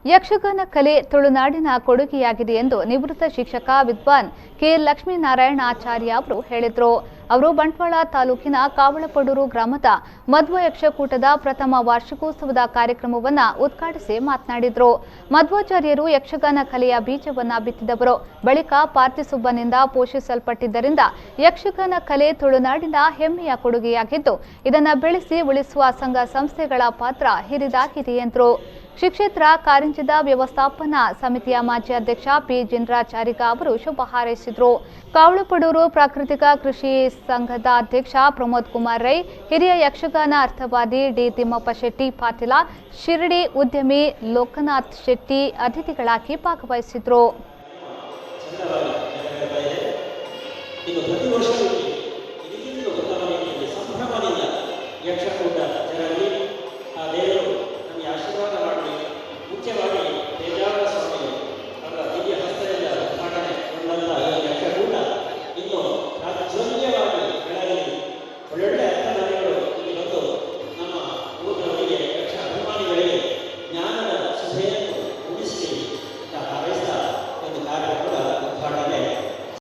ಯಕ್ಷಗಾನ ಕಲೆ ತುಳುನಾಡಿನ ಕೊಡುಗೆಯಾಗಿದೆ ಎಂದು ನಿವೃತ್ತ ಶಿಕ್ಷಕ ವಿದ್ವಾನ್ ಕೆ ಲಕ್ಷ್ಮೀನಾರಾಯಣಾಚಾರ್ಯ ಅವರು ಹೇಳಿದರು. ಅವರು ಬಂಟ್ವಾಳ ತಾಲೂಕಿನ ಕಾವಳಪಡೂರು ಗ್ರಾಮದ ಮಧ್ವ ಯಕ್ಷಕೂಟದ ಪ್ರಥಮ ವಾರ್ಷಿಕೋತ್ಸವದ ಕಾರ್ಯಕ್ರಮವನ್ನು ಉದ್ಘಾಟಿಸಿ ಮಾತನಾಡಿದರು. ಮಧ್ವಾಚಾರ್ಯರು ಯಕ್ಷಗಾನ ಕಲೆಯ ಬೀಜವನ್ನು ಬಿತ್ತಿದವರು. ಬಳಿಕ ಪಾರ್ಥಿಸುಬ್ಬನಿಂದ ಪೋಷಿಸಲ್ಪಟ್ಟಿದ್ದರಿಂದ ಯಕ್ಷಗಾನ ಕಲೆ ತುಳುನಾಡಿನ ಹೆಮ್ಮೆಯ ಕೊಡುಗೆಯಾಗಿದ್ದು, ಇದನ್ನು ಬೆಳೆಸಿ ಉಳಿಸುವ ಸಂಘ ಸಂಸ್ಥೆಗಳ ಪಾತ್ರ ಹಿರಿದಾಗಿದೆ ಎಂದರು. ಶ್ರೀಕ್ಷೇತ್ರ ಕಾರಿಂಜದ ವ್ಯವಸ್ಥಾಪನಾ ಸಮಿತಿಯ ಮಾಜಿ ಅಧ್ಯಕ್ಷ ಪಿ ಜಿನರಾಚಾರಿಗ ಅವರು ಶುಭ ಹಾರೈಸಿದರು. ಕಾವಳಪಡೂರು ಪ್ರಾಕೃತಿಕ ಕೃಷಿ ಸಂಘದ ಅಧ್ಯಕ್ಷ ಪ್ರಮೋದ್ ಕುಮಾರ್ ರೈ, ಹಿರಿಯ ಯಕ್ಷಗಾನ ಅರ್ಥವಾದಿ ಡಿ ತಿಮ್ಮಪ್ಪ ಶೆಟ್ಟಿ ಪಾಟೀಲ, ಶಿರಡಿ ಉದ್ಯಮಿ ಲೋಕನಾಥ್ ಶೆಟ್ಟಿ ಅತಿಥಿಗಳಾಗಿ ಭಾಗವಹಿಸಿದರು.